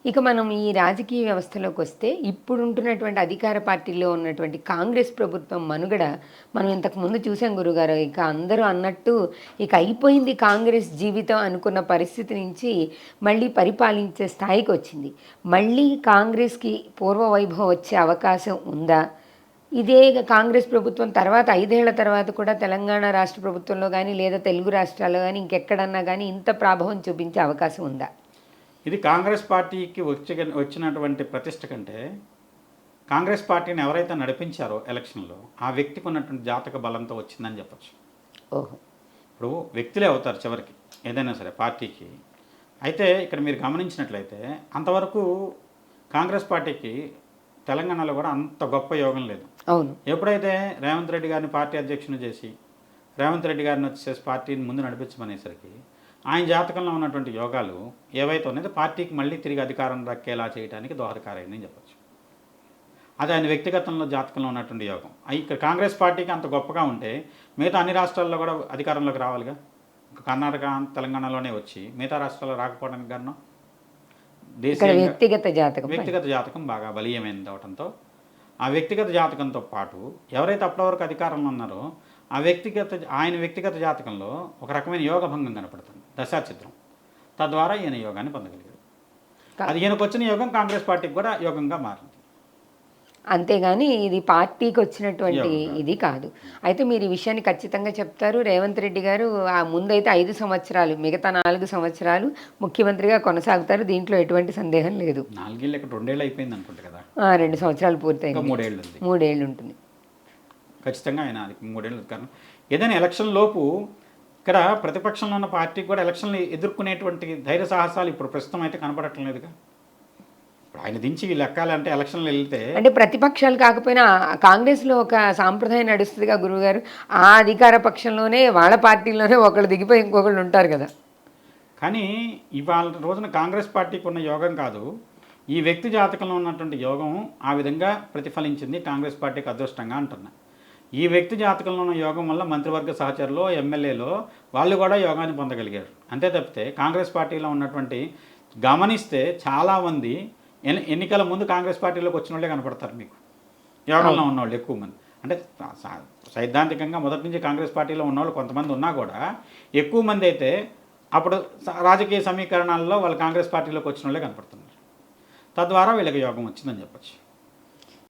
ఇక మనం ఈ రాజకీయ వ్యవస్థలోకొస్తే, ఇప్పుడుంటున్నటువంటి అధికార పార్టీలో ఉన్నటువంటి కాంగ్రెస్ ప్రభుత్వం మనుగడ మనం ఇంతకుముందు చూసాం గురుగారు. ఇక అందరూ అన్నట్టు ఇక అయిపోయింది కాంగ్రెస్ జీవితం అనుకున్న పరిస్థితి నుంచి మళ్ళీ పరిపాలించే స్థాయికొచ్చింది. మళ్ళీ కాంగ్రెస్‌కి పూర్వ వైభవం వచ్చే అవకాశం ఉందా? ఇదే కాంగ్రెస్ ప్రభుత్వం తర్వాత 5 ఏళ్ల తర్వాత కూడా తెలంగాణ రాష్ట్ర ప్రభుత్వంలో గానీ, లేదా తెలుగు రాష్ట్రాల్లో గానీ, ఇంకెక్కడన్నా గానీ ఇంత ప్రాభవం చూపించే అవకాశం ఉందా? ఇది కాంగ్రెస్ పార్టీకి వచ్చినటువంటి ప్రతిష్ట కంటే కాంగ్రెస్ పార్టీని ఎవరైతే నడిపించారో ఎలక్షన్లో ఆ వ్యక్తికి ఉన్నటువంటి జాతక బలంతో వచ్చిందని చెప్పచ్చు. ఓహో! ఇప్పుడు వ్యక్తులే అవుతారు చివరికి ఏదైనా సరే పార్టీకి. అయితే ఇక్కడ మీరు గమనించినట్లయితే అంతవరకు కాంగ్రెస్ పార్టీకి తెలంగాణలో కూడా అంత గొప్ప యోగం లేదు. అవును. ఎప్పుడైతే రేవంత్ రెడ్డి గారిని పార్టీ అధ్యక్షుని చేసి రేవంత్ రెడ్డి గారిని వచ్చేసి పార్టీని ముందు నడిపించమనేసరికి ఆయన జాతకంలో ఉన్నటువంటి యోగాలు ఏవైతే ఉన్నాయో పార్టీకి మళ్ళీ తిరిగి అధికారం దక్కేలా చేయడానికి దోహదకారైందని చెప్పచ్చు. అది ఆయన వ్యక్తిగతంలో జాతకంలో ఉన్నటువంటి యోగం. ఇక్కడ కాంగ్రెస్ పార్టీకి అంత గొప్పగా ఉంటే మిగతా అన్ని రాష్ట్రాల్లో కూడా అధికారంలోకి రావాలిగా. కర్ణాటక తెలంగాణలోనే వచ్చి మిగతా రాష్ట్రాల్లో రాకపోవడానికి కారణం వ్యక్తిగత జాతకం బాగా బలీయమైనది అవడంతో ఆ వ్యక్తిగత జాతకంతో పాటు ఎవరైతే అప్పటి వరకు అధికారంలో ఉన్నారో ఆయన వ్యక్తిగత జాతకంలో ఒక రకమైన యోగభంగం కనపడుతుంది, దశాచిత్రం. తద్వారా ఈయన యోగాన్ని పొందగలిగాడు. అది ఈయనకు వచ్చిన యోగం కాంగ్రెస్ పార్టీకి కూడా యోగంగా మారింది. అంతేగాని ఇది పార్టీకి వచ్చినటువంటి ఇది కాదు. అయితే మీరు ఈ విషయాన్ని ఖచ్చితంగా చెప్తారు. రేవంత్ రెడ్డి గారు ముందైతే 5 సంవత్సరాలు, మిగతా 4 సంవత్సరాలు ముఖ్యమంత్రిగా కొనసాగుతారు. దీంట్లో ఎటువంటి సందేహం లేదు. 4 ఏళ్ళు ఇక్కడ 2 ఏళ్ళు అయిపోయింది అనుకుంటా కదా. 2 సంవత్సరాలు పూర్తయింది. 3 ఏళ్ళు ఉంది. 3 ఏళ్ళు ఉంటుంది ఖచ్చితంగా. ఆయన 3 ఏళ్ళు కారణం ఏదైనా ఎలక్షన్ లోపు ఇక్కడ ప్రతిపక్షంలో ఉన్న పార్టీకి కూడా ఎలక్షన్లు ఎదుర్కొనేటువంటి ధైర్య సాహసాలు ఇప్పుడు ప్రస్తుతం అయితే కనపడటం లేదుగా. ఇప్పుడు ఆయన దించి లెక్కాలంటే ఎలక్షన్లు వెళ్తే అంటే ప్రతిపక్షాలు కాకపోయినా కాంగ్రెస్లో ఒక సాంప్రదాయం నడుస్తుందిగా గురువుగారు. ఆ అధికార పక్షంలోనే వాళ్ళ పార్టీలోనే ఒకళ్ళు దిగిపోయి ఇంకొకళ్ళు ఉంటారు కదా. కానీ ఇవాళ రోజున కాంగ్రెస్ పార్టీకి ఉన్న యోగం కాదు, ఈ వ్యక్తి జాతకంలో ఉన్నటువంటి యోగం ఆ విధంగా ప్రతిఫలించింది కాంగ్రెస్ పార్టీకి అదృష్టంగా అంటున్నా. ఈ వ్యక్తి జాతకంలో ఉన్న యోగం వల్ల మంత్రివర్గ సహచరులు, ఎమ్మెల్యేలు వాళ్ళు కూడా యోగాన్ని పొందగలిగారు. అంతే తప్పితే కాంగ్రెస్ పార్టీలో ఉన్నటువంటి గమనిస్తే చాలామంది ఎన్నికల ముందు కాంగ్రెస్ పార్టీలోకి వచ్చిన వాళ్ళే కనపడతారు మీకు, యోగంలో ఉన్నవాళ్ళు ఎక్కువ మంది. అంటే సైద్ధాంతికంగా మొదటి నుంచి కాంగ్రెస్ పార్టీలో ఉన్నవాళ్ళు కొంతమంది ఉన్నా కూడా ఎక్కువ మంది అయితే అప్పుడు రాజకీయ సమీకరణాల్లో వాళ్ళు కాంగ్రెస్ పార్టీలోకి వచ్చిన వాళ్ళే కనపడుతున్నారు. తద్వారా వీళ్ళకి యోగం వచ్చిందని చెప్పచ్చు.